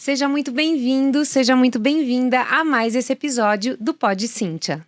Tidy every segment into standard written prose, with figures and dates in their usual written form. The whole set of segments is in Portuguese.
Seja muito bem-vindo, seja muito bem-vinda a mais esse episódio do Pod Cíntia.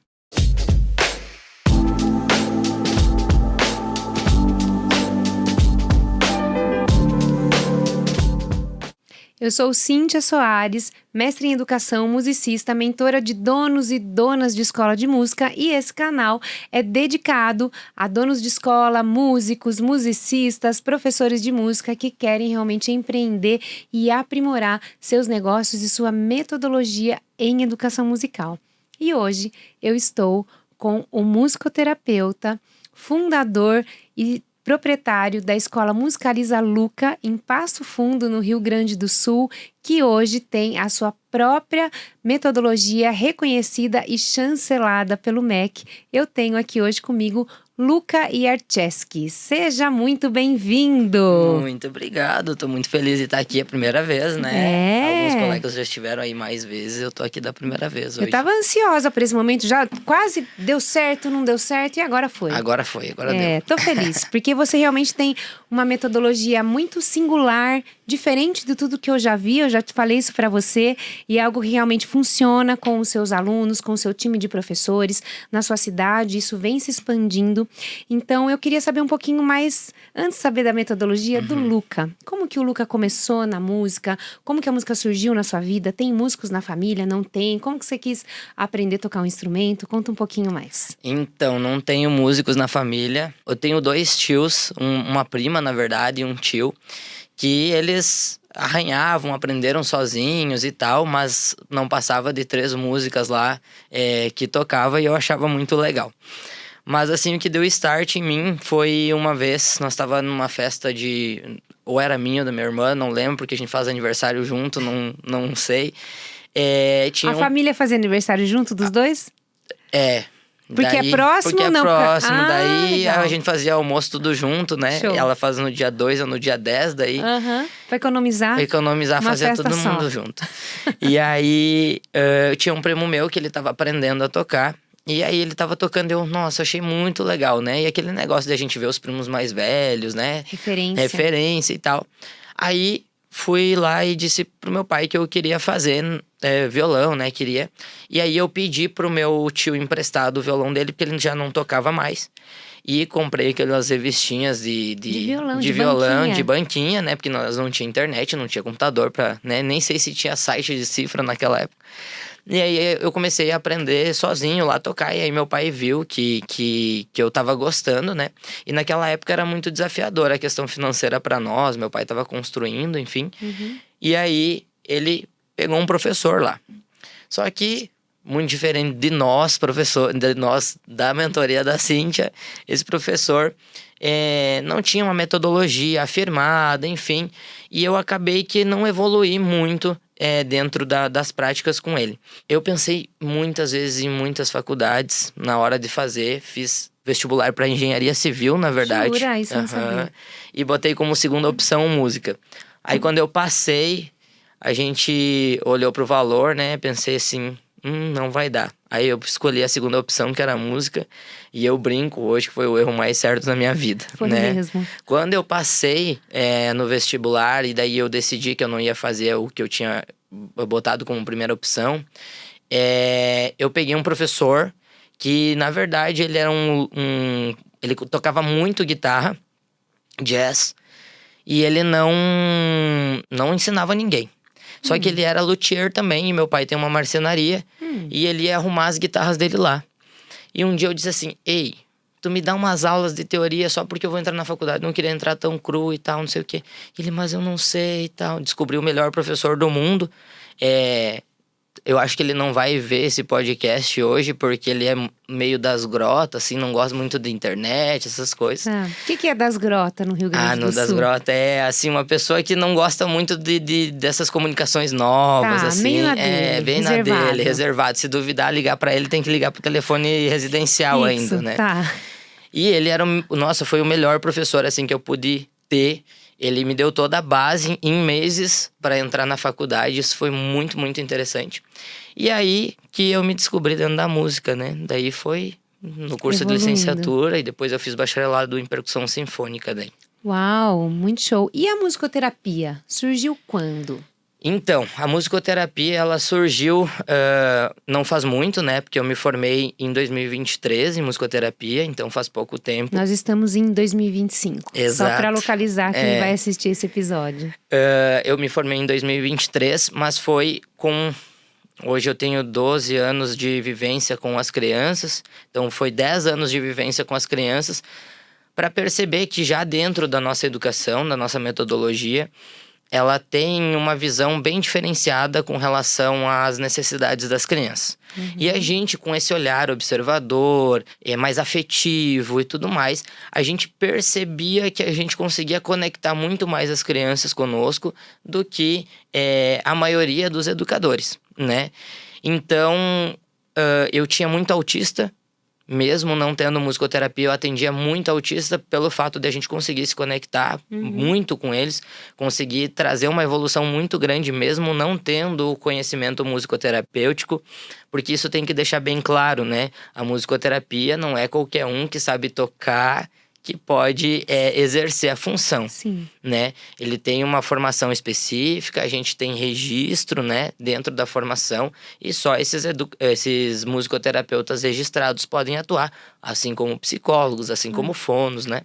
Eu sou Cíntia Soares, mestre em educação, musicista, mentora de donos e donas de escola de música, e esse canal é dedicado a donos de escola, músicos, musicistas, professores de música que querem realmente empreender e aprimorar seus negócios e sua metodologia em educação musical. E hoje eu estou com o musicoterapeuta, fundador e proprietário da Escola Musicaliza Luca, em Passo Fundo, no Rio Grande do Sul, que hoje tem a sua própria metodologia reconhecida e chancelada pelo MEC. Eu tenho aqui hoje comigo Luca Yarcheski. Seja muito bem-vindo! Muito obrigado, tô muito feliz de estar aqui a primeira vez, né? Alguns colegas já estiveram aí mais vezes, eu tô aqui da primeira vez hoje. Eu tava ansiosa por esse momento, já quase deu certo, não deu certo e agora foi. Agora deu. Tô feliz, porque você realmente tem uma metodologia muito singular, diferente de tudo que eu já vi, eu já te falei isso para você, e é algo que realmente funciona com os seus alunos, com o seu time de professores, na sua cidade, isso vem se expandindo. Então, eu queria saber um pouquinho mais, antes de saber da metodologia, do Luca. Como que o Luca começou na música? Como que a música surgiu na sua vida? Tem músicos na família? Não tem? Como que você quis aprender a tocar um instrumento? Conta um pouquinho mais. Então, não tenho músicos na família. Eu tenho 2 tios, uma prima, na verdade, e um tio, que eles arranhavam, aprenderam sozinhos e tal, mas não passava de 3 músicas lá que tocava e eu achava muito legal. Mas assim, o que deu start em mim foi uma vez, nós estávamos numa festa ou era minha ou da minha irmã, não lembro, porque a gente faz aniversário junto, não sei. A família fazia aniversário junto dos dois? Porque daí, é próximo porque ou não? Daí legal. a gente fazia almoço tudo junto, né? Show. Ela faz no dia 2 ou no dia 10, daí... Pra economizar. Fazia todo mundo junto. E aí, eu tinha um primo meu que ele tava aprendendo a tocar. E aí ele tava tocando e eu, nossa, achei muito legal, né? E aquele negócio de a gente ver os primos mais velhos, né? Referência e tal. Aí fui lá e disse pro meu pai que eu queria fazer violão, né? E aí eu pedi pro meu tio emprestado o violão dele, porque ele já não tocava mais. E comprei aquelas revistinhas de violão, de banquinha, né? Porque nós não tinha internet, não tinha computador pra, né? Nem sei se tinha site de cifra naquela época. E aí eu comecei a aprender sozinho lá a tocar. E aí meu pai viu que eu tava gostando, né? E naquela época era muito desafiador a questão financeira pra nós. Meu pai tava construindo, enfim. E aí ele pegou um professor lá. Só que, muito diferente de nós, da mentoria da Cíntia, esse professor não tinha uma metodologia afirmada, enfim. E eu acabei que não evoluí muito dentro das práticas com ele. Eu pensei muitas vezes em muitas faculdades na hora de fazer, fiz vestibular para engenharia civil, na verdade. Jura? Isso eu não sabia. E botei como segunda opção música. Aí quando eu passei, a gente olhou pro valor, né? Pensei assim, não vai dar. Aí eu escolhi a segunda opção, que era a música. E eu brinco hoje que foi o erro mais certo da minha vida. Foi né? mesmo. Quando eu passei no vestibular, e daí eu decidi que eu não ia fazer o que eu tinha botado como primeira opção, eu peguei um professor que, na verdade, ele era ele tocava muito guitarra, jazz, e ele não ensinava ninguém. Só que ele era luthier também, e meu pai tem uma marcenaria, e ele ia arrumar as guitarras dele lá. E um dia eu disse assim, ei, tu me dá umas aulas de teoria só porque eu vou entrar na faculdade, não queria entrar tão cru e tal, não sei o quê. Ele, mas eu não sei e tal. Descobri o melhor professor do mundo. Eu acho que ele não vai ver esse podcast hoje, porque ele é meio das grotas, assim, não gosta muito da internet, essas coisas. O que é das grotas no Rio Grande do Sul? Das grotas é, assim, uma pessoa que não gosta muito dessas comunicações novas, assim. Meio na dele, bem reservado. na dele, reservado. Se duvidar, ligar pra ele, tem que ligar pro telefone residencial Fixo, ainda, né? Tá. E ele era, foi o melhor professor, assim, que eu pude ter. Ele me deu toda a base em meses para entrar na faculdade. Isso foi muito, muito interessante. E aí que eu me descobri dentro da música, né? Daí foi no curso de licenciatura e depois eu fiz bacharelado em percussão sinfônica daí. Uau, muito show. E a musicoterapia? Surgiu quando? Então, a musicoterapia, ela surgiu não faz muito, né? Porque eu me formei em 2023 em musicoterapia, então faz pouco tempo. Nós estamos em 2025. Exato. Só para localizar quem vai assistir esse episódio. Eu me formei em 2023, mas foi com... Hoje eu tenho 12 anos de vivência com as crianças, então foi 10 anos de vivência com as crianças, para perceber que já dentro da nossa educação, da nossa metodologia, ela tem uma visão bem diferenciada com relação às necessidades das crianças. E a gente, com esse olhar observador, mais afetivo e tudo mais, a gente percebia que a gente conseguia conectar muito mais as crianças conosco do que a maioria dos educadores, né? Então, eu tinha muito autista. Mesmo não tendo musicoterapia, eu atendia muito autista pelo fato de a gente conseguir se conectar muito com eles, conseguir trazer uma evolução muito grande, mesmo não tendo o conhecimento musicoterapêutico, porque isso tem que deixar bem claro, né? A musicoterapia não é qualquer um que sabe tocar que pode exercer a função. Sim. Né? Ele tem uma formação específica, a gente tem registro, né, dentro da formação, e só esses musicoterapeutas registrados podem atuar, assim como psicólogos, assim como fonos, né?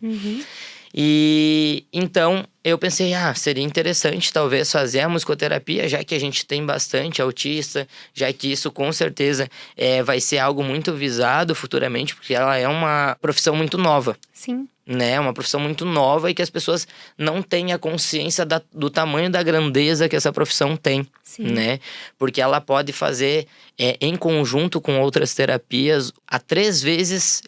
E então eu pensei, seria interessante talvez fazer a musicoterapia, já que a gente tem bastante autista, já que isso com certeza vai ser algo muito visado futuramente, porque ela é uma profissão muito nova. Sim. Né? Uma profissão muito nova e que as pessoas não têm a consciência do tamanho da grandeza que essa profissão tem. Sim. Né? Porque ela pode fazer em conjunto com outras terapias a 3 vezes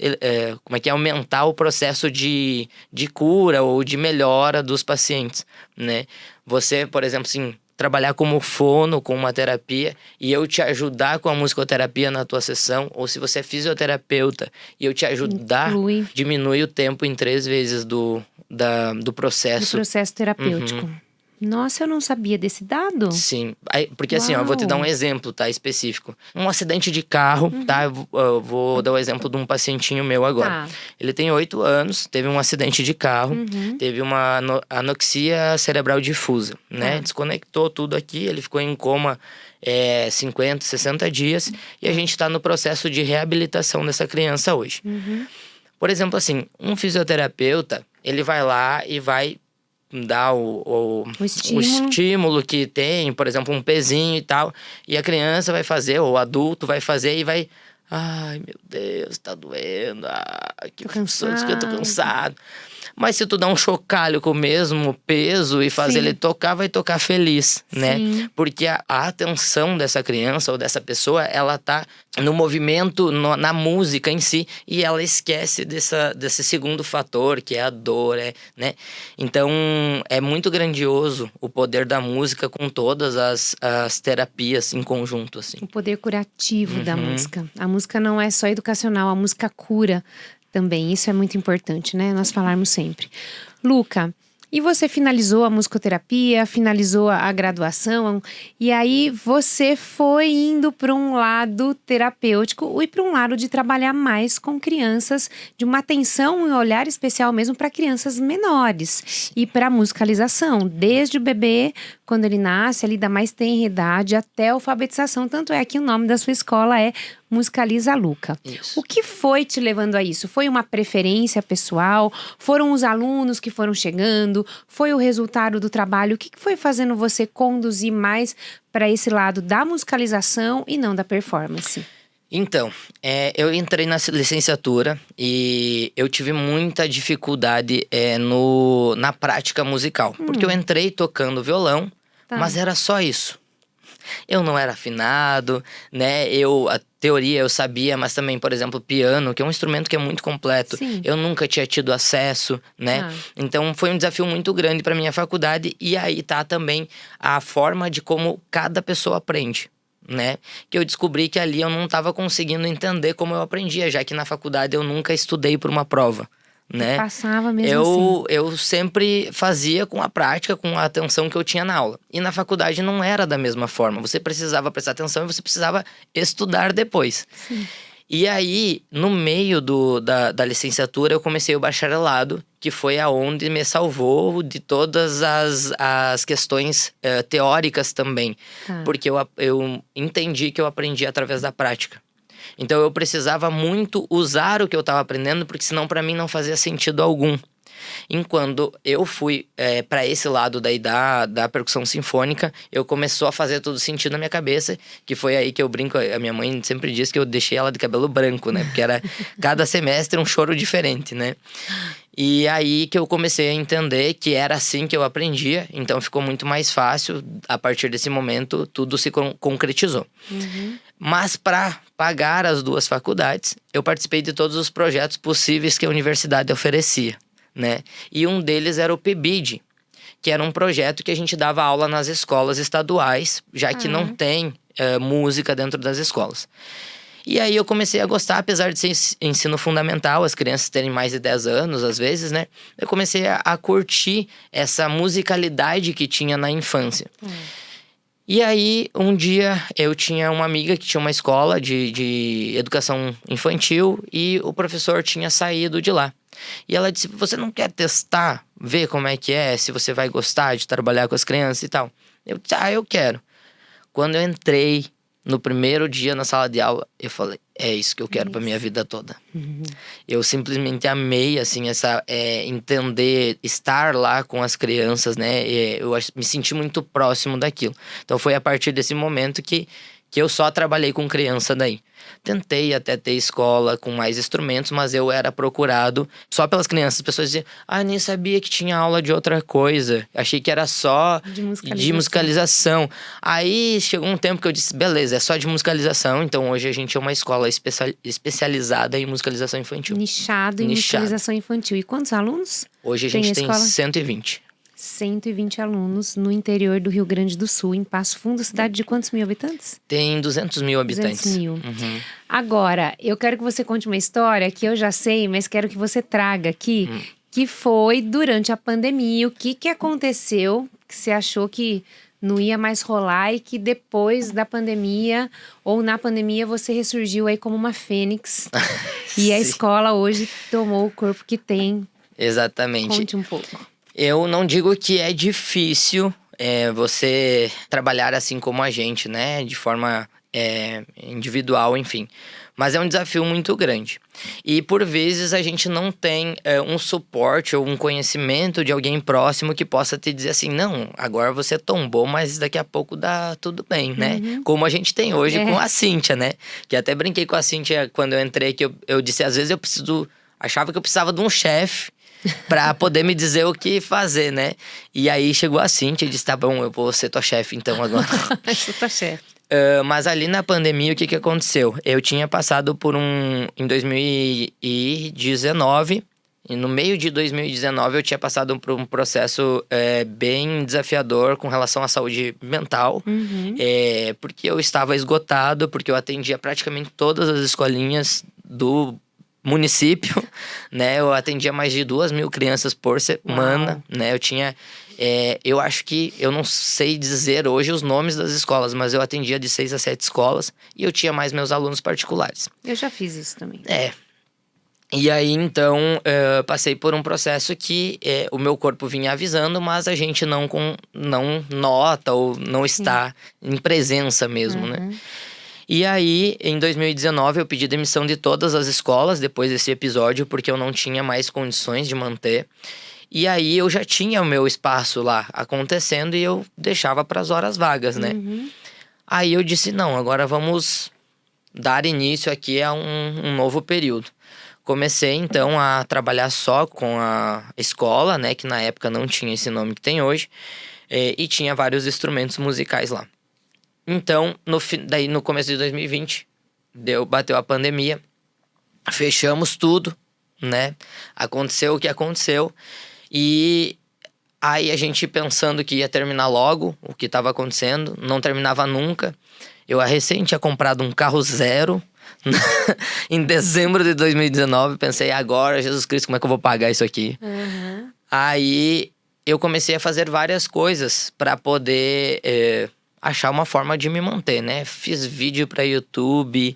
aumentar o processo de cura ou de melhora dos pacientes, né? Você, por exemplo, assim, trabalhar como fono com uma terapia e eu te ajudar com a musicoterapia na tua sessão, ou se você é fisioterapeuta e eu te ajudar, diminui o tempo em 3 vezes do processo. Do processo terapêutico. Nossa, eu não sabia desse dado. Sim, porque assim, eu vou te dar um exemplo, tá, específico. Um acidente de carro, tá? Eu vou dar o exemplo de um pacientinho meu agora. Ele tem 8 anos, teve um acidente de carro, teve uma anoxia cerebral difusa, né? Desconectou tudo aqui, ele ficou em coma 50, 60 dias e a gente tá no processo de reabilitação dessa criança hoje. Por exemplo, assim, um fisioterapeuta, ele vai lá e vai dar o estímulo que tem, por exemplo, um pezinho e tal, e a criança vai fazer, ou o adulto vai fazer e vai... Ai, meu Deus, tá doendo, que função, que eu tô cansado. Mas se tu dá um chocalho com o mesmo peso e fazer ele tocar, vai tocar feliz, né? Porque a atenção dessa criança ou dessa pessoa, ela tá no movimento, na música em si, e ela esquece desse segundo fator, que é a dor, né? Então, é muito grandioso o poder da música com todas as terapias em conjunto, assim. O poder curativo da música. A música não é só educacional, a música cura também. Isso é muito importante, né? Nós falarmos sempre. Luca, e você finalizou a musicoterapia, finalizou a graduação, e aí você foi indo para um lado terapêutico e para um lado de trabalhar mais com crianças, de uma atenção e um olhar especial mesmo para crianças menores e para a musicalização, desde o bebê, quando ele nasce, ali da mais tenra idade, até a alfabetização. Tanto é que o nome da sua escola é Musicaliza Luca. Isso. O que foi te levando a isso? Foi uma preferência pessoal? Foram os alunos que foram chegando? Foi o resultado do trabalho? O que foi fazendo você conduzir mais para esse lado da musicalização e não da performance? Então, eu entrei na licenciatura e eu tive muita dificuldade na prática musical. Porque eu entrei tocando violão, mas era só isso. Eu não era afinado, né? A teoria eu sabia, mas também, por exemplo, piano, que é um instrumento que é muito completo. Sim. Eu nunca tinha tido acesso, né? Então foi um desafio muito grande para minha faculdade. E aí tá também a forma de como cada pessoa aprende, né? Que eu descobri que ali eu não estava conseguindo entender como eu aprendia, já que na faculdade eu nunca estudei por uma prova. Né? Passava mesmo assim. Eu sempre fazia com a prática, com a atenção que eu tinha na aula. E na faculdade não era da mesma forma. Você precisava prestar atenção e você precisava estudar depois. Sim. E aí, no meio da licenciatura, eu comecei o bacharelado, que foi aonde me salvou de todas as questões teóricas também. Porque eu entendi que eu aprendi através da prática. Então, eu precisava muito usar o que eu estava aprendendo, porque senão para mim não fazia sentido algum. Enquanto eu fui para esse lado daí da percussão sinfônica, eu começou a fazer todo sentido na minha cabeça, que foi aí que eu brinco. A minha mãe sempre diz que eu deixei ela de cabelo branco, né? Porque era cada semestre um choro diferente, né? E aí que eu comecei a entender que era assim que eu aprendia, então ficou muito mais fácil. A partir desse momento, tudo se concretizou. Mas para pagar as 2 faculdades, eu participei de todos os projetos possíveis que a universidade oferecia, né? E um deles era o PIBID, que era um projeto que a gente dava aula nas escolas estaduais, já que não tem música dentro das escolas. E aí eu comecei a gostar, apesar de ser ensino fundamental, as crianças terem mais de 10 anos, às vezes, né? Eu comecei a curtir essa musicalidade que tinha na infância. E aí, um dia, eu tinha uma amiga que tinha uma escola de educação infantil e o professor tinha saído de lá. E ela disse, você não quer testar, ver como é que é, se você vai gostar de trabalhar com as crianças e tal? Eu disse, eu quero. Quando eu entrei no primeiro dia na sala de aula, eu falei, é isso que eu quero pra minha vida toda. Eu simplesmente amei, assim, entender, estar lá com as crianças, né? Eu me senti muito próximo daquilo. Então foi a partir desse momento que eu só trabalhei com criança daí. Tentei até ter escola com mais instrumentos, mas eu era procurado só pelas crianças. As pessoas diziam, nem sabia que tinha aula de outra coisa. Achei que era só de musicalização. Aí chegou um tempo que eu disse, beleza, é só de musicalização. Então hoje a gente é uma escola especializada em musicalização infantil. Nichado em musicalização infantil. E quantos alunos? Hoje a gente tem 120. 120 alunos no interior do Rio Grande do Sul, em Passo Fundo, cidade de quantos mil habitantes? Tem 200 mil habitantes. 200 mil. Agora, eu quero que você conte uma história que eu já sei, mas quero que você traga aqui, que foi durante a pandemia. O que aconteceu que você achou que não ia mais rolar e que depois da pandemia ou na pandemia você ressurgiu aí como uma fênix e a escola hoje tomou o corpo que tem. Exatamente. Conte um pouco. Eu não digo que é difícil você trabalhar assim como a gente, né? De forma individual, enfim. Mas é um desafio muito grande. E por vezes a gente não tem um suporte ou um conhecimento de alguém próximo que possa te dizer assim, não, agora você tombou, mas daqui a pouco dá tudo bem, né? Como a gente tem hoje com a Cíntia, né? Que até brinquei com a Cíntia quando eu entrei, que eu disse, às vezes achava que eu precisava de um chefe pra poder me dizer o que fazer, né? E aí chegou a Cíntia e disse, tá bom, eu vou ser tua chefe então agora. Sou tua chefe. Mas ali na pandemia, o que aconteceu? Eu tinha passado em 2019, e no meio de 2019 eu tinha passado por um processo bem desafiador com relação à saúde mental. Porque eu estava esgotado, porque eu atendia praticamente todas as escolinhas do município, né? Eu atendia mais de 2.000 crianças por semana, né? Eu tinha... eu acho que... Eu não sei dizer hoje os nomes das escolas, mas eu atendia de 6 a 7 escolas e eu tinha mais meus alunos particulares. Eu já fiz isso também. E aí, então, passei por um processo que o meu corpo vinha avisando, mas a gente não nota ou não está em presença mesmo, né? E aí, em 2019, eu pedi demissão de todas as escolas depois desse episódio, porque eu não tinha mais condições de manter. E aí, eu já tinha o meu espaço lá acontecendo e eu deixava para as horas vagas, né? Aí eu disse, não, agora vamos dar início aqui a um novo período. Comecei, então, a trabalhar só com a escola, né? Que na época não tinha esse nome que tem hoje. E tinha vários instrumentos musicais lá. Então, daí no começo de 2020, bateu a pandemia, fechamos tudo, né? Aconteceu o que aconteceu. E aí a gente pensando que ia terminar logo o que estava acontecendo, não terminava nunca. Eu recém tinha comprado um carro zero em dezembro de 2019. Pensei, agora, Jesus Cristo, como é que eu vou pagar isso aqui? Aí eu comecei a fazer várias coisas para poder... achar uma forma de me manter, né? Fiz vídeo para YouTube,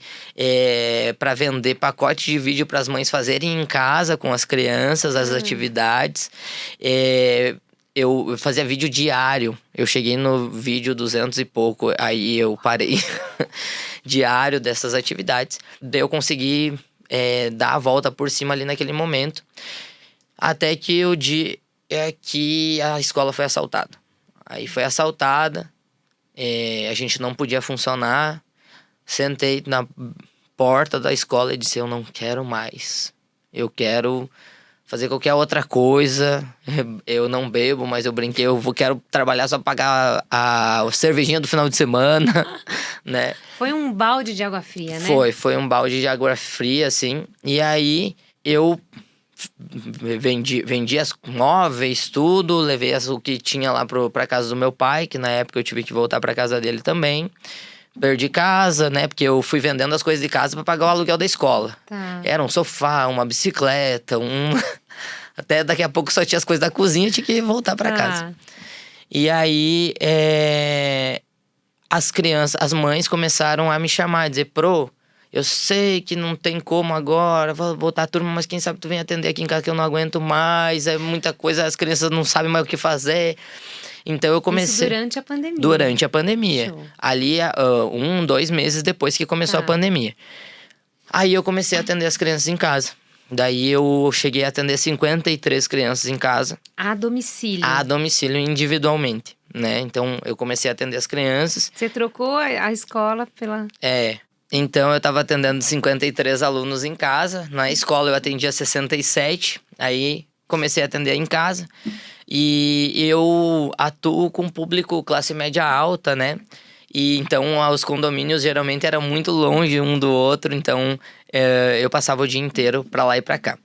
para vender pacote de vídeo para as mães fazerem em casa com as crianças, as atividades. Eu fazia vídeo diário. Eu cheguei no vídeo 200 e pouco, aí eu parei. Diário dessas atividades. Daí eu consegui dar a volta por cima ali naquele momento. Até que o dia que a escola foi assaltada. Aí foi assaltada. A gente não podia funcionar. Sentei na porta da escola e disse: eu não quero mais. Eu quero fazer qualquer outra coisa. Eu não bebo, mas eu brinquei. Quero trabalhar só pra pagar a cervejinha do final de semana, né? Foi um balde de água fria, né? Foi um balde de água fria, assim. E aí eu vendi as móveis, tudo. Levei o que tinha lá pra casa do meu pai, que na época eu tive que voltar pra casa dele também. Perdi casa, né? Porque eu fui vendendo as coisas de casa pra pagar o aluguel da escola. Tá. Era um sofá, uma bicicleta, até daqui a pouco só tinha as coisas da cozinha, tinha que voltar pra casa. E aí, as mães começaram a me chamar, dizer: Pro, eu sei que não tem como agora, vou voltar a turma, mas quem sabe tu vem atender aqui em casa que eu não aguento mais, é muita coisa, as crianças não sabem mais o que fazer. Então eu comecei… Isso durante a pandemia. Durante a pandemia. Show. Ali, 2 meses depois que começou a pandemia. Aí eu comecei a atender as crianças em casa. Daí eu cheguei a atender 53 crianças em casa. A domicílio. A domicílio, individualmente, né? Então eu comecei a atender as crianças. Você trocou a escola pela… Então eu tava atendendo 53 alunos em casa. Na escola eu atendia 67. Aí comecei a atender em casa. E eu atuo com público classe média alta, né? E então os condomínios geralmente eram muito longe um do outro. Então eu passava o dia inteiro pra lá e pra cá.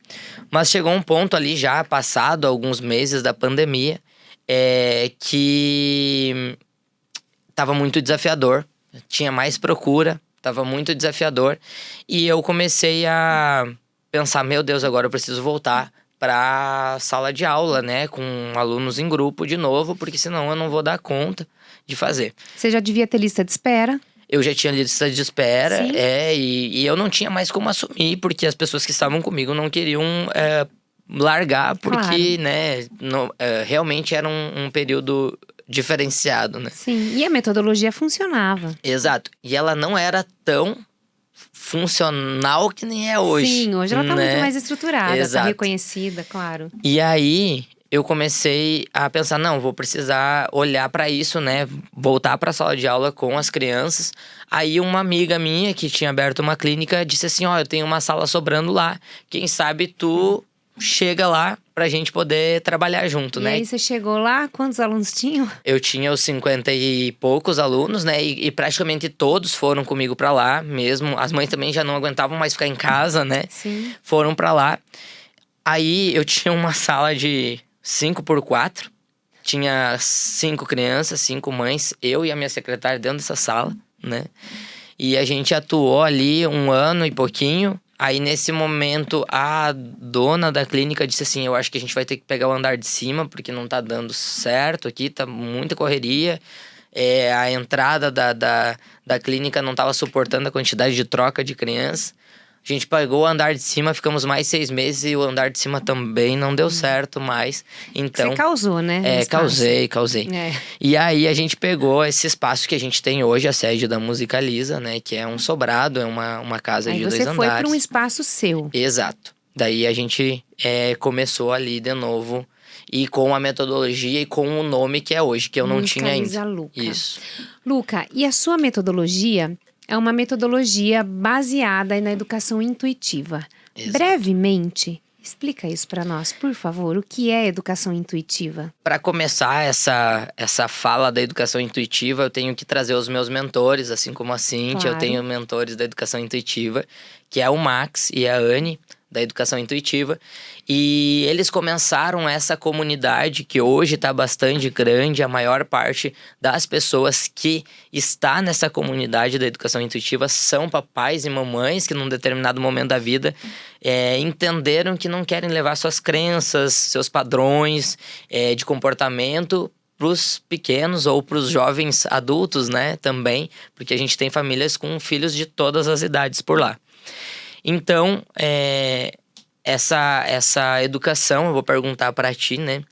Mas chegou um ponto ali já, passado alguns meses da pandemia, que tava muito desafiador. Tinha mais procura, tava muito desafiador. E eu comecei a pensar: meu Deus, agora eu preciso voltar pra sala de aula, né? Com alunos em grupo de novo, porque senão eu não vou dar conta de fazer. Você já devia ter lista de espera? Eu já tinha lista de espera, Sim. E eu não tinha mais como assumir, porque as pessoas que estavam comigo não queriam largar, porque, Claro. né, realmente era um período diferenciado, né? Sim, e a metodologia funcionava. Exato. E ela não era tão funcional que nem é hoje. Sim, hoje ela tá né? muito mais estruturada, Exato. tá reconhecida, claro. E aí eu comecei a pensar: não, vou precisar olhar pra isso, né? Voltar pra sala de aula com as crianças. Aí uma amiga minha que tinha aberto uma clínica disse assim: ó, eu tenho uma sala sobrando lá. Quem sabe tu chega lá pra gente poder trabalhar junto, E né? aí você chegou lá, quantos alunos tinham? Eu tinha os 50 e poucos alunos, né? E praticamente todos foram comigo pra lá mesmo. As mães também já não aguentavam mais ficar em casa, né? Sim. Foram pra lá. Aí eu tinha uma sala de 5x4. Tinha 5 crianças, 5 mães. Eu e a minha secretária dentro dessa sala, né? E a gente atuou ali 1 ano e pouquinho. Aí, nesse momento, a dona da clínica disse assim: eu acho que a gente vai ter que pegar o andar de cima, porque não tá dando certo aqui, tá muita correria. A entrada da clínica não tava suportando a quantidade de troca de crianças. A gente pegou o andar de cima, ficamos mais 6 meses e o andar de cima também não deu certo mais. Então, você causou, né? no espaço. Causei. É. E aí a gente pegou esse espaço que a gente tem hoje, a sede da Musicaliza, né? Que é um sobrado, é uma casa Aí de você 2 foi andares. para um espaço seu. Exato. Daí a gente começou ali de novo. E com a metodologia e com o nome que é hoje, que eu não tinha Musicaliza ainda. Luca. Isso. Luca, e a sua metodologia é uma metodologia baseada na educação intuitiva. Exato. Brevemente, explica isso para nós, por favor. O que é educação intuitiva? Para começar essa fala da educação intuitiva, eu tenho que trazer os meus mentores, assim como a Cíntia. Claro. Eu tenho mentores da educação intuitiva, que é o Max e a Anne, da educação intuitiva. E eles começaram essa comunidade que hoje está bastante grande. A maior parte das pessoas que está nessa comunidade da educação intuitiva são papais e mamães que num determinado momento da vida entenderam que não querem levar suas crenças, seus padrões de comportamento pros pequenos ou pros jovens adultos, né, também, porque a gente tem famílias com filhos de todas as idades por lá. Então, essa educação, eu vou perguntar para ti, né?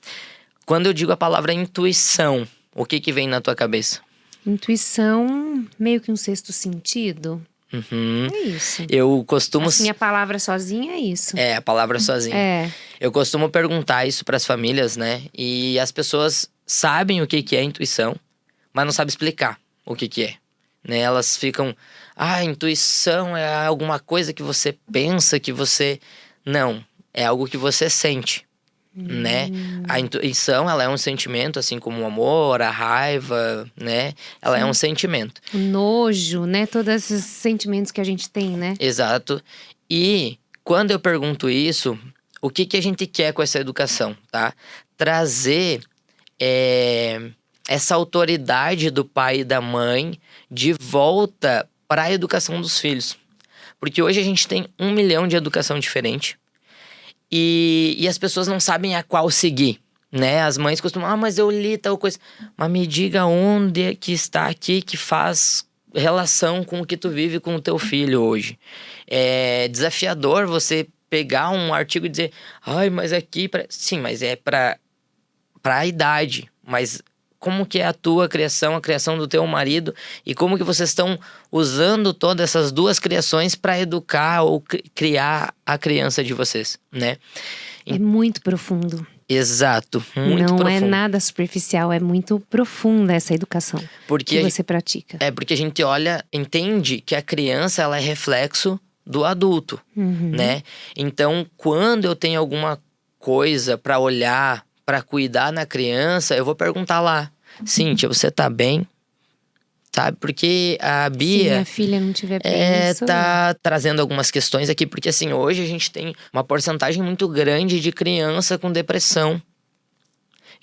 Quando eu digo a palavra intuição, o que vem na tua cabeça? Intuição, meio que um sexto sentido. Uhum. É isso. Eu costumo... Assim, a palavra sozinha é isso. A palavra sozinha. Eu costumo perguntar isso para as famílias, né? E as pessoas sabem o que é intuição, mas não sabem explicar o que é. Né? Elas ficam... intuição é alguma coisa que você pensa, que você... Não, é algo que você sente. Né? A intuição, ela é um sentimento, assim como o amor, a raiva, né? Ela é um sentimento. O nojo, né? Todos esses sentimentos que a gente tem, né? Exato. E quando eu pergunto isso, o que a gente quer com essa educação, tá? Trazer essa autoridade do pai e da mãe de volta para a educação dos filhos. Porque hoje a gente tem 1 milhão de educação diferente. E as pessoas não sabem a qual seguir, né? As mães costumam, mas eu li tal coisa. Mas me diga onde é que está aqui que faz relação com o que tu vive com o teu filho hoje. É desafiador você pegar um artigo e dizer, mas aqui... Sim, mas é para a idade. Mas como que é a tua criação, a criação do teu marido, e como que vocês estão usando todas essas duas criações para educar ou criar a criança de vocês, né? É muito profundo. Exato, muito profundo. Não é nada superficial, é muito profunda essa educação que você pratica. Porque a gente entende que a criança, ela é reflexo do adulto, né? Então, quando eu tenho alguma coisa para olhar, para cuidar na criança, eu vou perguntar lá, Cíntia, você tá bem? Sabe? Porque a Bia... Se minha filha não tiver bem, tá trazendo algumas questões aqui, porque assim, hoje a gente tem uma porcentagem muito grande de criança com depressão.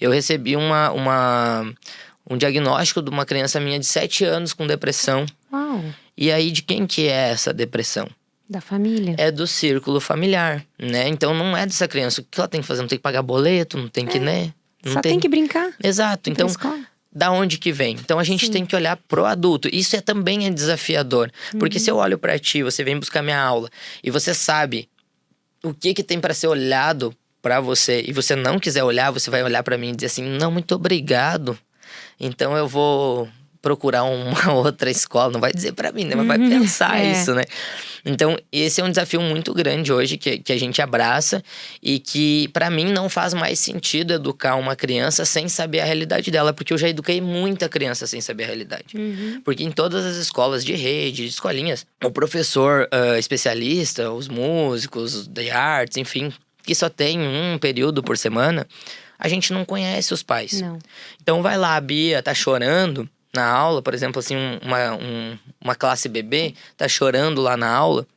Eu recebi um diagnóstico de uma criança minha de 7 anos com depressão. Uau! E aí, de quem que é essa depressão? Da família. É do círculo familiar, né? Então não é dessa criança. O que ela tem que fazer? Não tem que pagar boleto, não tem que, né? Só tem que brincar. Exato. Então, da onde que vem? Então a gente tem que olhar pro adulto. Isso também é desafiador. Porque se eu olho pra ti, você vem buscar minha aula, e você sabe o que tem pra ser olhado pra você, e você não quiser olhar, você vai olhar pra mim e dizer assim, não, muito obrigado. Então eu vou procurar uma outra escola. Não vai dizer pra mim, né? Mas vai pensar isso, né? Então, esse é um desafio muito grande hoje que a gente abraça e que, pra mim, não faz mais sentido educar uma criança sem saber a realidade dela, porque eu já eduquei muita criança sem saber a realidade. Porque em todas as escolas de rede, de escolinhas, o professor especialista, os músicos de artes, enfim, que só tem um período por semana, a gente não conhece os pais. Não. Então, vai lá, a Bia tá chorando na aula, por exemplo, assim, uma classe bebê tá chorando lá na aula.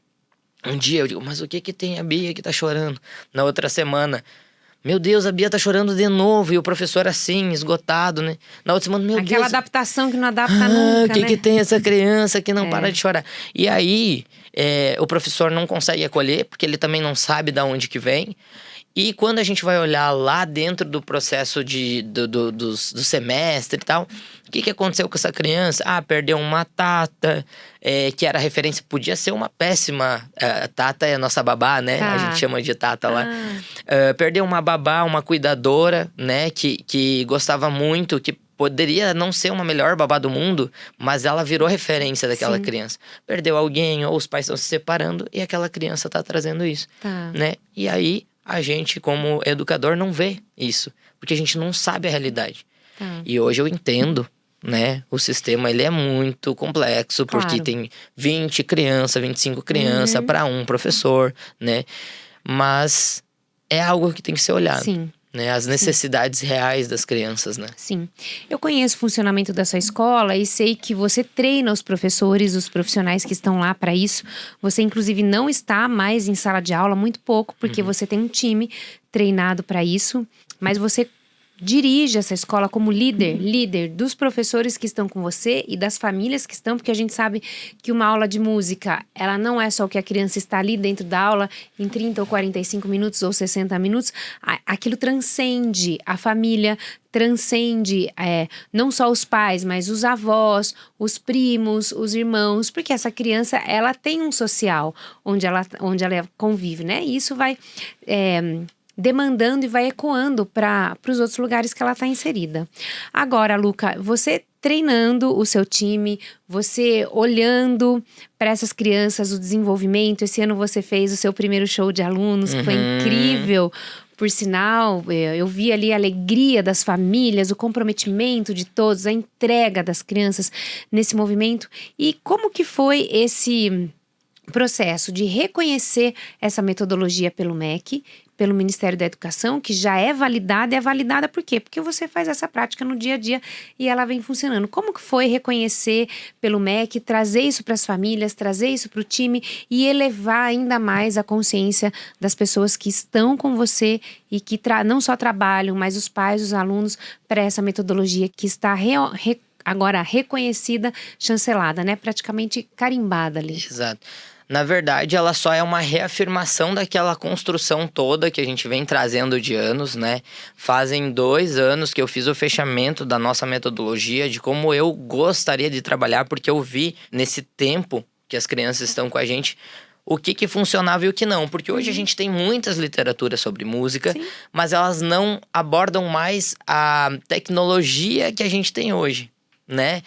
Um dia eu digo, mas o que tem a Bia que tá chorando? Na outra semana, meu Deus, a Bia tá chorando de novo. E o professor assim, esgotado, né? Na outra semana, meu Deus. Aquela adaptação que não adapta nunca, né? O que tem essa criança que não para de chorar? E aí, o professor não consegue acolher, porque ele também não sabe de onde que vem. E quando a gente vai olhar lá dentro do processo do semestre e tal, o que aconteceu com essa criança? Perdeu uma tata, que era referência, podia ser uma péssima. Tata é a nossa babá, né? A gente chama de tata lá. Perdeu uma babá, uma cuidadora, né? Que gostava muito, que poderia não ser uma melhor babá do mundo, mas ela virou referência daquela criança. Perdeu alguém, ou os pais estão se separando, e aquela criança tá trazendo isso, né? E aí, a gente, como educador, não vê isso, porque a gente não sabe a realidade. E hoje eu entendo, né? O sistema, ele é muito complexo, porque tem 20 crianças, 25 crianças para um professor, né? Mas é algo que tem que ser olhado. Sim. Né, as necessidades reais das crianças, né? Sim. Eu conheço o funcionamento da sua escola e sei que você treina os professores, os profissionais que estão lá para isso. Você, inclusive, não está mais em sala de aula, muito pouco, porque você tem um time treinado para isso. Mas você dirige essa escola como líder dos professores que estão com você e das famílias que estão, porque a gente sabe que uma aula de música, ela não é só o que a criança está ali dentro da aula em 30 ou 45 minutos ou 60 minutos, aquilo transcende a família, transcende não só os pais, mas os avós, os primos, os irmãos, porque essa criança, ela tem um social onde ela convive, né? E isso vai demandando e vai ecoando para os outros lugares que ela está inserida. Agora, Luca, você treinando o seu time, você olhando para essas crianças, o desenvolvimento. Esse ano você fez o seu primeiro show de alunos, que foi incrível. Por sinal, eu vi ali a alegria das famílias, o comprometimento de todos, a entrega das crianças nesse movimento. E como que foi esse processo de reconhecer essa metodologia pelo MEC, pelo Ministério da Educação, que já é validada por quê? Porque você faz essa prática no dia a dia e ela vem funcionando. Como que foi reconhecer pelo MEC, trazer isso para as famílias, trazer isso para o time e elevar ainda mais a consciência das pessoas que estão com você e que não só trabalham, mas os pais, os alunos, para essa metodologia que está agora reconhecida, chancelada, né? Praticamente carimbada ali. Exato. Na verdade, ela só é uma reafirmação daquela construção toda que a gente vem trazendo de anos, né? Fazem 2 anos que eu fiz o fechamento da nossa metodologia, de como eu gostaria de trabalhar, porque eu vi nesse tempo que as crianças estão com a gente o que funcionava e o que não. Porque hoje a gente tem muitas literaturas sobre música, sim, mas elas não abordam mais a tecnologia que a gente tem hoje, né?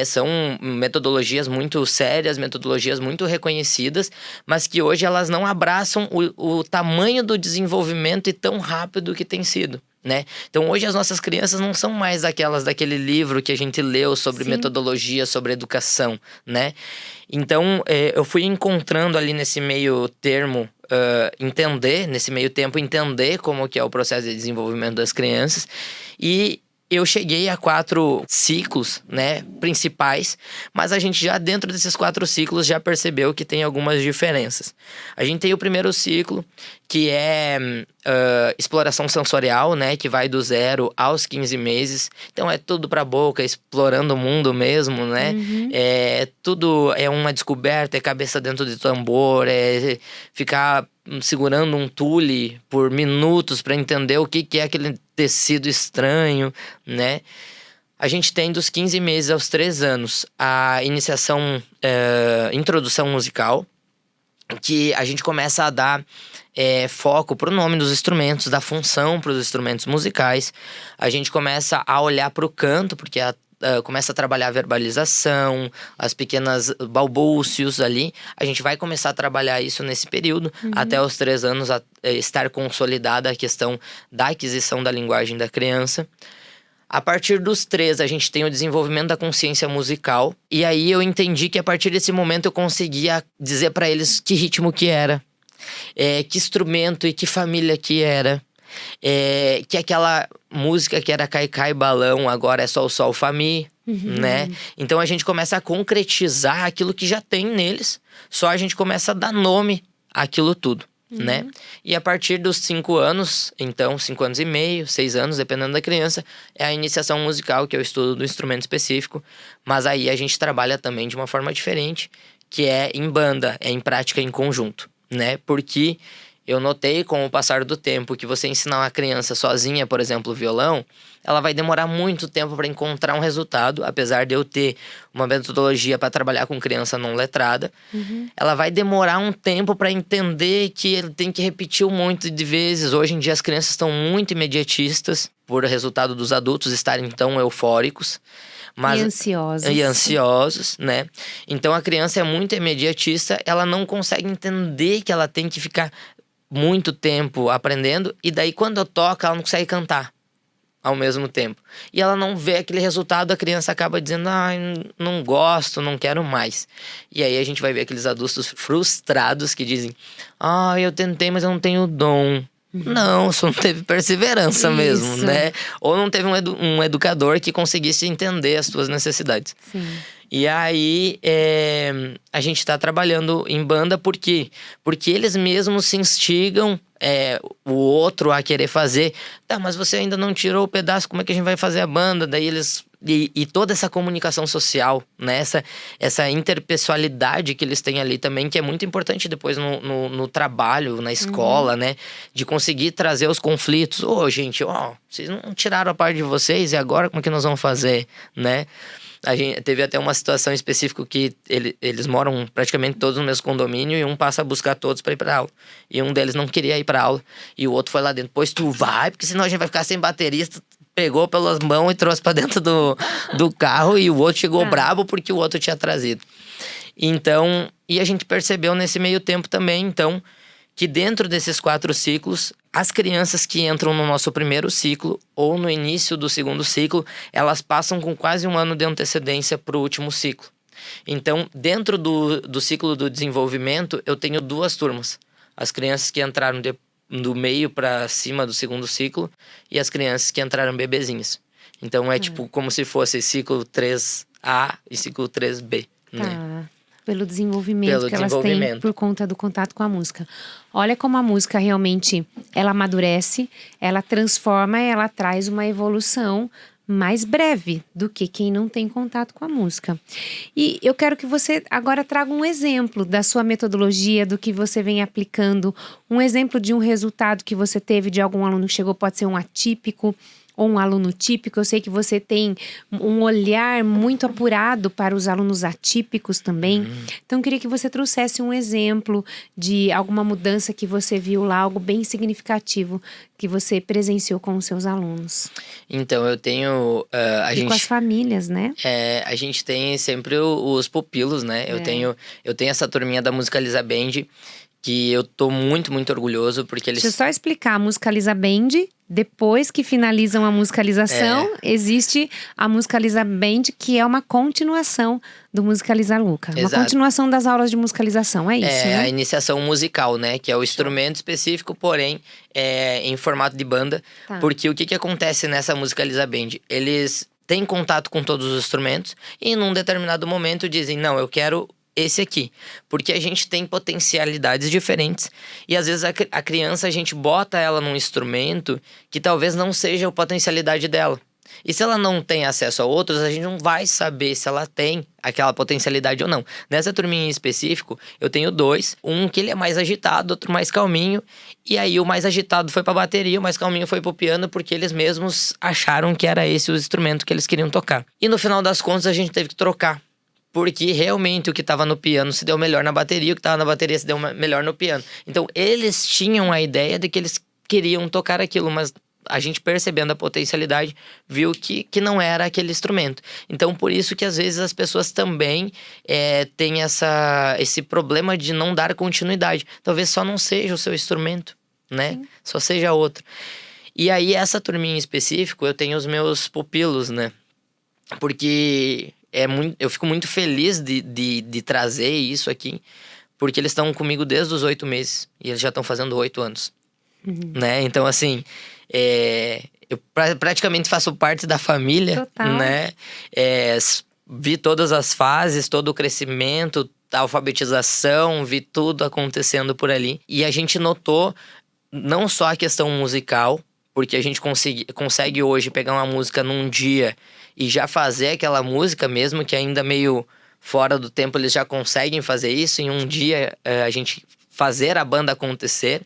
São metodologias muito sérias, metodologias muito reconhecidas, mas que hoje elas não abraçam o tamanho do desenvolvimento e tão rápido que tem sido, né? Então hoje as nossas crianças não são mais daquele livro que a gente leu sobre, sim, metodologia, sobre educação, né? Então eu fui encontrando ali nesse meio termo, nesse meio tempo, entender como que é o processo de desenvolvimento das crianças. E eu cheguei a 4 ciclos, né, principais, mas a gente já dentro desses 4 ciclos já percebeu que tem algumas diferenças. A gente tem o primeiro ciclo, que é exploração sensorial, né, que vai do 0 aos 15 meses. Então é tudo pra boca, explorando o mundo mesmo, né? Uhum. Tudo é uma descoberta, é cabeça dentro de tambor, é ficar segurando um tule por minutos para entender o que é aquele tecido estranho, né? A gente tem dos 15 meses aos 3 anos a iniciação, introdução musical, que a gente começa a dar foco pro nome dos instrumentos, da função para os instrumentos musicais. A gente começa a olhar para o canto, porque começa a trabalhar a verbalização, as pequenas balbúcios ali. A gente vai começar a trabalhar isso nesse período, até os 3 anos estar consolidada a questão da aquisição da linguagem da criança. A partir dos 3, a gente tem o desenvolvimento da consciência musical. E aí eu entendi que a partir desse momento eu conseguia dizer para eles que ritmo que era, que instrumento e que família que era. Que aquela música que era Cai-Cai Balão agora é Sol, Sol, Fá, Mi, né? Então a gente começa a concretizar aquilo que já tem neles, só a gente começa a dar nome àquilo tudo, né? E a partir dos 5 anos, então 5 anos e meio, 6 anos, dependendo da criança, é a iniciação musical, que é o estudo do instrumento específico, mas aí a gente trabalha também de uma forma diferente, que é em banda, é em prática em conjunto, né? Porque eu notei com o passar do tempo que você ensinar uma criança sozinha, por exemplo, violão, ela vai demorar muito tempo para encontrar um resultado, apesar de eu ter uma metodologia para trabalhar com criança não letrada. Ela vai demorar um tempo para entender que ele tem que repetir um monte de vezes. Hoje em dia as crianças estão muito imediatistas por resultado dos adultos estarem tão eufóricos. E ansiosos, né? Então a criança é muito imediatista, ela não consegue entender que ela tem que ficar muito tempo aprendendo, e daí quando toca ela não consegue cantar ao mesmo tempo. E ela não vê aquele resultado, a criança acaba dizendo, não gosto, não quero mais. E aí a gente vai ver aqueles adultos frustrados que dizem, eu tentei, mas eu não tenho dom. Não, só não teve perseverança mesmo, né? Ou não teve um educador que conseguisse entender as suas necessidades. Sim. E aí, a gente tá trabalhando em banda por quê? Porque eles mesmos se instigam o outro a querer fazer. Tá, mas você ainda não tirou o pedaço, como é que a gente vai fazer a banda? Daí eles... E toda essa comunicação social, né? Essa interpessoalidade que eles têm ali também, que é muito importante depois no trabalho, na escola, né? De conseguir trazer os conflitos. Gente, vocês não tiraram a parte de vocês, e agora como é que nós vamos fazer, né? A gente teve até uma situação específica que eles moram praticamente todos no mesmo condomínio e um passa a buscar todos para ir para aula. E um deles não queria ir para aula e o outro foi lá dentro. Pois tu vai, porque senão a gente vai ficar sem baterista. Pegou pelas mãos e trouxe para dentro do carro e o outro chegou brabo porque o outro tinha trazido. Então, e a gente percebeu nesse meio tempo também, então, que dentro desses 4 ciclos, as crianças que entram no nosso primeiro ciclo ou no início do segundo ciclo, elas passam com quase 1 ano de antecedência para o último ciclo. Então, dentro do ciclo do desenvolvimento, eu tenho 2 turmas. As crianças que entraram do meio para cima do segundo ciclo e as crianças que entraram bebezinhas. Então, tipo como se fosse ciclo 3A e ciclo 3B, né? Pelo desenvolvimento que elas têm por conta do contato com a música. Olha como a música realmente, ela amadurece, ela transforma, ela traz uma evolução mais breve do que quem não tem contato com a música. E eu quero que você agora traga um exemplo da sua metodologia, do que você vem aplicando, um exemplo de um resultado que você teve de algum aluno que chegou, pode ser um atípico, ou um aluno típico. Eu sei que você tem um olhar muito apurado para os alunos atípicos também. Então, eu queria que você trouxesse um exemplo de alguma mudança que você viu lá, algo bem significativo que você presenciou com os seus alunos. Então, eu tenho... com as famílias, né? A gente tem sempre os pupilos, né? Eu tenho essa turminha da Musicaliza Band, que eu tô muito, muito orgulhoso, porque eles... Deixa eu só explicar, a Musicaliza Band, depois que finalizam a musicalização, existe a Musicaliza Band, que é uma continuação do Musicaliza Luca. Exato. Uma continuação das aulas de musicalização, é isso, né? A iniciação musical, né? Que é o instrumento específico, porém, em formato de banda. Tá. Porque o que acontece nessa Musicaliza Band? Eles têm contato com todos os instrumentos e num determinado momento dizem, não, eu quero esse aqui, porque a gente tem potencialidades diferentes e às vezes a criança, a gente bota ela num instrumento que talvez não seja a potencialidade dela. E se ela não tem acesso a outros, a gente não vai saber se ela tem aquela potencialidade ou não. Nessa turminha em específico, eu tenho 2. Um que ele é mais agitado, outro mais calminho. E aí o mais agitado foi pra bateria, o mais calminho foi pro piano, porque eles mesmos acharam que era esse o instrumento que eles queriam tocar. E no final das contas, a gente teve que trocar. Porque realmente o que estava no piano se deu melhor na bateria, o que estava na bateria se deu melhor no piano. Então, eles tinham a ideia de que eles queriam tocar aquilo, mas a gente percebendo a potencialidade, viu que não era aquele instrumento. Então, por isso que às vezes as pessoas também têm esse problema de não dar continuidade. Talvez só não seja o seu instrumento, né? Sim. Só seja outro. E aí, essa turminha em específico, eu tenho os meus pupilos, né? Porque... eu fico muito feliz de trazer isso aqui, porque eles estão comigo desde os 8 meses e eles já estão fazendo 8 anos, né? Então, assim, eu praticamente faço parte da família. Total. Né? Vi todas as fases, todo o crescimento, a alfabetização, vi tudo acontecendo por ali. E a gente notou não só a questão musical, porque a gente consegue hoje pegar uma música num dia e já fazer aquela música, mesmo que ainda meio fora do tempo, eles já conseguem fazer isso. Em um dia, a gente fazer a banda acontecer.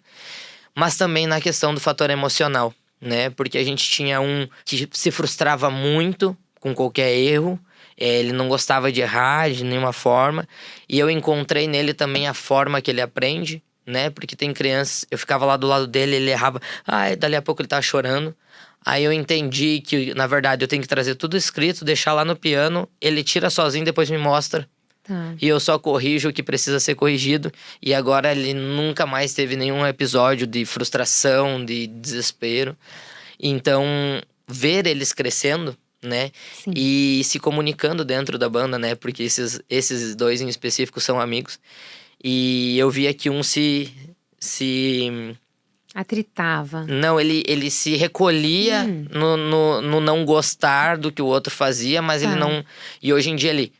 Mas também na questão do fator emocional, né? Porque a gente tinha um que se frustrava muito com qualquer erro. Ele não gostava de errar de nenhuma forma. E eu encontrei nele também a forma que ele aprende, né? Porque tem crianças... Eu ficava lá do lado dele, ele errava. Dali a pouco ele tava chorando. Aí eu entendi que, na verdade, eu tenho que trazer tudo escrito, deixar lá no piano. Ele tira sozinho, depois me mostra. Tá. E eu só corrijo o que precisa ser corrigido. E agora ele nunca mais teve nenhum episódio de frustração, de desespero. Então, ver eles crescendo, né? Sim. E se comunicando dentro da banda, né? Porque esses 2 em específico são amigos. E eu via que um se atritava. Não, ele se recolhia no não gostar do que o outro fazia, mas ele não... E hoje em dia ele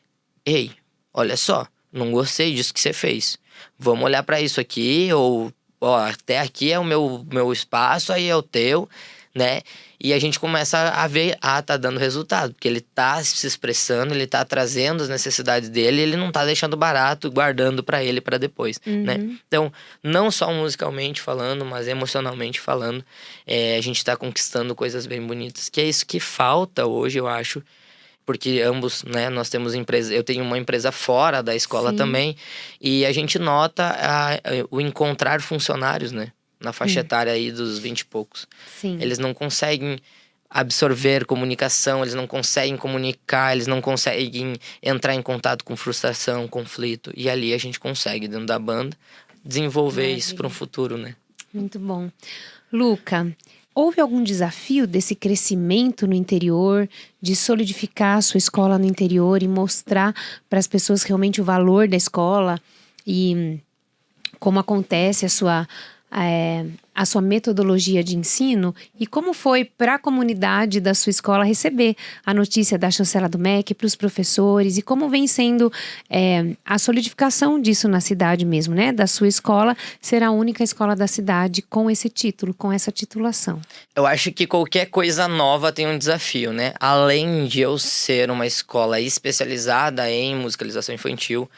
ei, olha só, não gostei disso que você fez. Vamos olhar pra isso aqui, ou ó, até aqui é o meu espaço, aí é o teu, né? E a gente começa a ver, tá dando resultado, porque ele tá se expressando, ele tá trazendo as necessidades dele, ele não tá deixando barato, guardando pra ele pra depois, né? Então, não só musicalmente falando, mas emocionalmente falando, a gente tá conquistando coisas bem bonitas, que é isso que falta hoje, eu acho. Porque ambos, né, nós temos empresa, eu tenho uma empresa fora da escola também, e a gente nota o encontrar funcionários, né, na faixa etária aí dos 20 e poucos. Sim. Eles não conseguem absorver comunicação, eles não conseguem comunicar, eles não conseguem entrar em contato com frustração, conflito. E ali a gente consegue, dentro da banda, desenvolver isso para um futuro, né? Muito bom. Luca, houve algum desafio desse crescimento no interior, de solidificar a sua escola no interior e mostrar para as pessoas realmente o valor da escola e como acontece a sua metodologia de ensino? E como foi para a comunidade da sua escola receber a notícia da chancela do MEC, para os professores, e como vem sendo a solidificação disso na cidade mesmo, né? Da sua escola ser a única escola da cidade com esse título, com essa titulação. Eu acho que qualquer coisa nova tem um desafio, né? Além de eu ser uma escola especializada em musicalização infantil,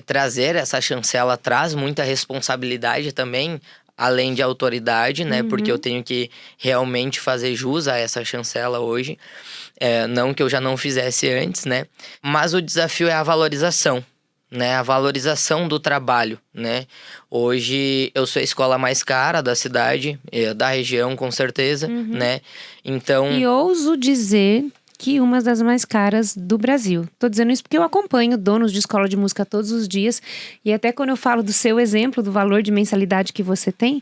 trazer essa chancela traz muita responsabilidade também, além de autoridade, né? Porque eu tenho que realmente fazer jus a essa chancela hoje. Não que eu já não fizesse antes, né? Mas o desafio é a valorização, né? A valorização do trabalho, né? Hoje eu sou a escola mais cara da cidade, da região, com certeza, né? Então... E ouso dizer que uma das mais caras do Brasil. Tô dizendo isso porque eu acompanho donos de escola de música todos os dias, e até quando eu falo do seu exemplo, do valor de mensalidade que você tem,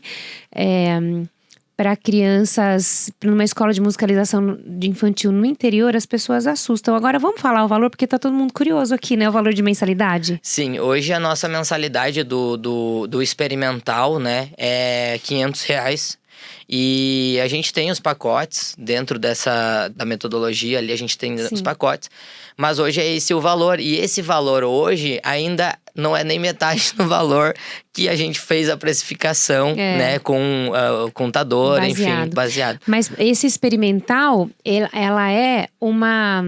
para crianças, numa escola de musicalização de infantil no interior, as pessoas assustam. Agora vamos falar o valor, porque tá todo mundo curioso aqui, né? O valor de mensalidade. Sim, hoje a nossa mensalidade do experimental, né, é R$500. E a gente tem os pacotes dentro da metodologia ali, a gente tem os pacotes. Mas hoje é esse o valor. E esse valor hoje ainda não é nem metade do valor que a gente fez a precificação, né? Com contador, enfim, baseado. Mas esse experimental, ela é uma...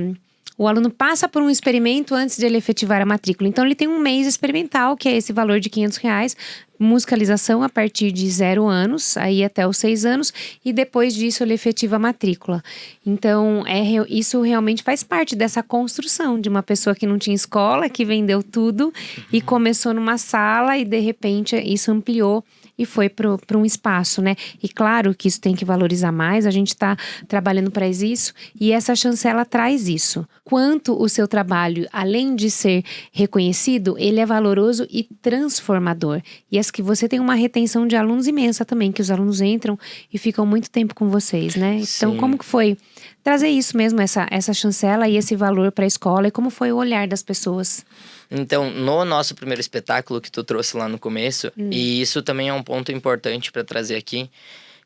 O aluno passa por um experimento antes de ele efetivar a matrícula. Então, ele tem um mês experimental, que é esse valor de R$500. Musicalização a partir de 0 anos, aí até os 6 anos. E depois disso, ele efetiva a matrícula. Então, isso realmente faz parte dessa construção de uma pessoa que não tinha escola, que vendeu tudo e começou numa sala e, de repente, isso ampliou e foi para um espaço, né? E claro que isso tem que valorizar mais, a gente está trabalhando para isso, e essa chancela traz isso. Quanto o seu trabalho, além de ser reconhecido, ele é valoroso e transformador. E que você tem uma retenção de alunos imensa também, que os alunos entram e ficam muito tempo com vocês, né? Então, como que foi trazer isso mesmo, essa chancela e esse valor para a escola, e como foi o olhar das pessoas? Então, no nosso primeiro espetáculo que tu trouxe lá no começo, e isso também é um ponto importante para trazer aqui,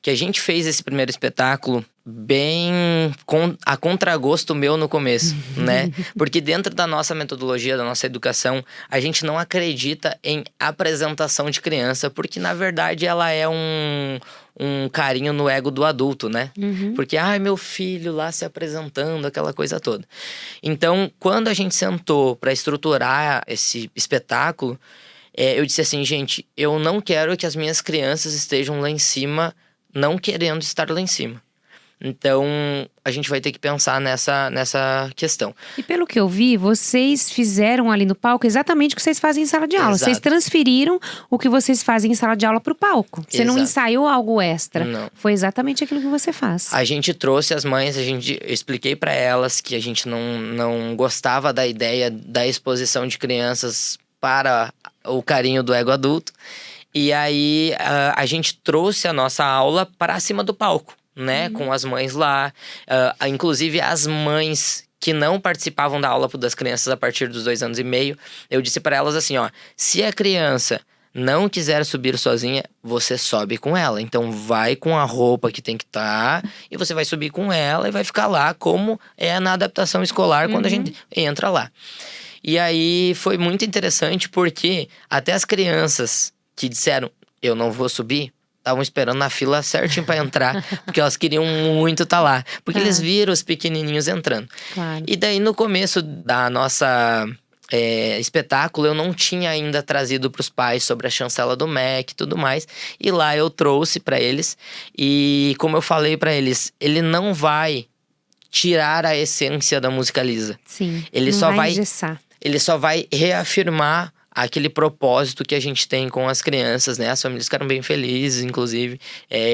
que a gente fez esse primeiro espetáculo bem a contragosto meu no começo, né? Porque dentro da nossa metodologia, da nossa educação, a gente não acredita em apresentação de criança, porque na verdade ela é um carinho no ego do adulto, né? Porque, meu filho lá se apresentando, aquela coisa toda. Então, quando a gente sentou para estruturar esse espetáculo, eu disse assim, gente, eu não quero que as minhas crianças estejam lá em cima não querendo estar lá em cima. Então, a gente vai ter que pensar nessa questão. E pelo que eu vi, vocês fizeram ali no palco exatamente o que vocês fazem em sala de aula. Exato. Vocês transferiram o que vocês fazem em sala de aula para o palco. Você não ensaiou algo extra. Não. Foi exatamente aquilo que você faz. A gente trouxe as mães, eu expliquei para elas que a gente não gostava da ideia da exposição de crianças para o carinho do ego adulto. E aí, a gente trouxe a nossa aula para cima do palco, né? Com as mães lá. Inclusive, as mães que não participavam da aula das crianças a partir dos 2 anos e meio. Eu disse para elas assim, se a criança não quiser subir sozinha, você sobe com ela. Então, vai com a roupa que tem que estar e você vai subir com ela e vai ficar lá como é na adaptação escolar quando a gente entra lá. E aí foi muito interessante porque até as crianças que disseram, eu não vou subir, estavam esperando na fila certinho pra entrar, porque elas queriam muito estar lá. Porque eles viram os pequenininhos entrando. Claro. E daí no começo da nossa espetáculo, eu não tinha ainda trazido pros pais sobre a chancela do MEC e tudo mais. E lá eu trouxe pra eles. E como eu falei pra eles, ele não vai tirar a essência da música lisa. Sim, Ele não só vai engessar. Ele só vai reafirmar aquele propósito que a gente tem com as crianças, né? As famílias ficaram bem felizes, inclusive,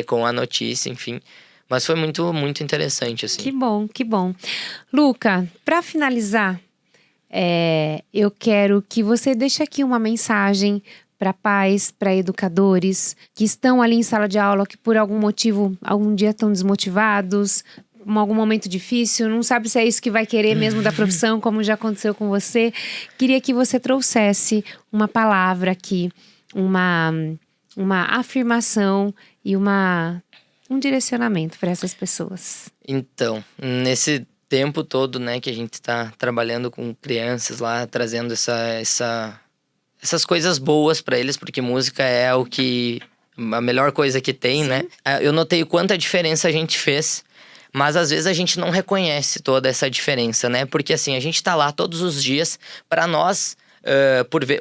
com a notícia, enfim. Mas foi muito, muito interessante, assim. Que bom, que bom. Luca, para finalizar, eu quero que você deixe aqui uma mensagem para pais, para educadores que estão ali em sala de aula, que por algum motivo, algum dia estão desmotivados, em algum momento difícil, não sabe se é isso que vai querer mesmo da profissão, como já aconteceu com você. Queria que você trouxesse uma palavra aqui, uma afirmação e um direcionamento para essas pessoas. Então, nesse tempo todo, né, que a gente tá trabalhando com crianças lá, trazendo essas coisas boas para eles, porque música é a melhor coisa que tem, né? Eu notei o quanto a diferença a gente fez. Mas às vezes a gente não reconhece toda essa diferença, né? Porque assim, a gente tá lá todos os dias. Pra nós,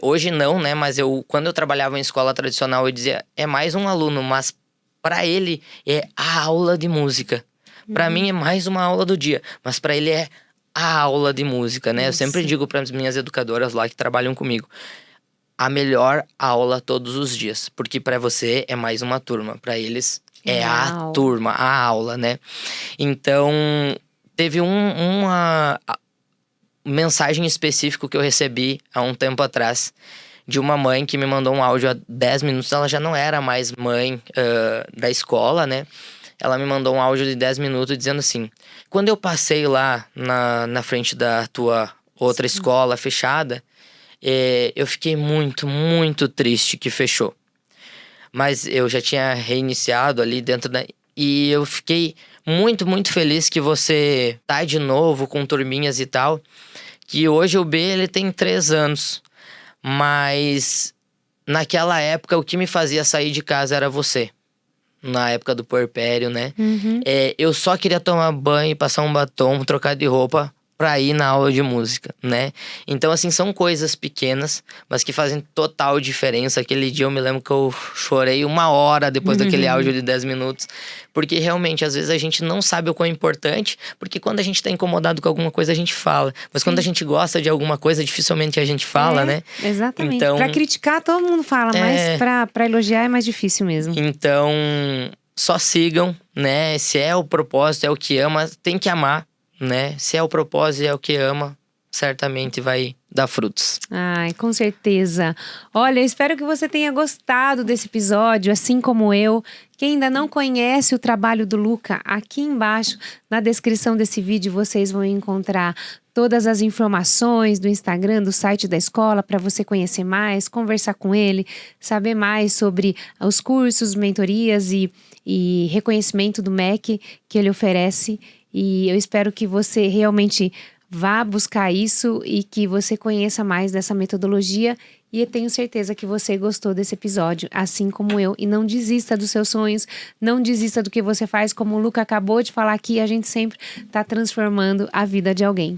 hoje não, né? Mas quando eu trabalhava em escola tradicional, eu dizia, é mais um aluno. Mas pra ele, é a aula de música. Pra mim, é mais uma aula do dia. Mas pra ele, é a aula de música, né? Eu sempre digo para as minhas educadoras lá que trabalham comigo. A melhor aula todos os dias. Porque pra você, é mais uma turma. Pra eles... é a turma, a aula, né? Então, teve uma mensagem específica que eu recebi há um tempo atrás de uma mãe que me mandou um áudio há 10 minutos. Ela já não era mais mãe da escola, né? Ela me mandou um áudio de 10 minutos dizendo assim: quando eu passei lá na frente da tua outra escola fechada, eu fiquei muito, muito triste que fechou. Mas eu já tinha reiniciado ali dentro da... E eu fiquei muito, muito feliz que você tá de novo com turminhas e tal. Que hoje o B, ele tem 3 anos. Mas naquela época, o que me fazia sair de casa era você. Na época do puerpério, né? Eu só queria tomar banho, passar um batom, trocar de roupa pra ir na aula de música, né? Então, assim, são coisas pequenas, mas que fazem total diferença. Aquele dia eu me lembro que eu chorei 1 hora depois daquele áudio de 10 minutos. Porque realmente, às vezes a gente não sabe o quão é importante, porque quando a gente tá incomodado com alguma coisa, a gente fala. Mas quando a gente gosta de alguma coisa, dificilmente a gente fala, né? Exatamente. Então, pra criticar, todo mundo fala, mas pra elogiar é mais difícil mesmo. Então, só sigam, né? Se é o propósito, é o que ama, tem que amar. Né? Se é o propósito e é o que ama, certamente vai dar frutos. Ai, com certeza. Olha, eu espero que você tenha gostado desse episódio, assim como eu. Quem ainda não conhece o trabalho do Luca, aqui embaixo, na descrição desse vídeo, vocês vão encontrar todas as informações do Instagram, do site da escola, para você conhecer mais, conversar com ele, saber mais sobre os cursos, mentorias e reconhecimento do MEC que ele oferece. E eu espero que você realmente vá buscar isso e que você conheça mais dessa metodologia. E eu tenho certeza que você gostou desse episódio, assim como eu. E não desista dos seus sonhos, não desista do que você faz. Como o Luca acabou de falar aqui, a gente sempre está transformando a vida de alguém.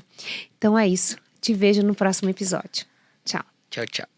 Então é isso. Te vejo no próximo episódio. Tchau. Tchau, tchau.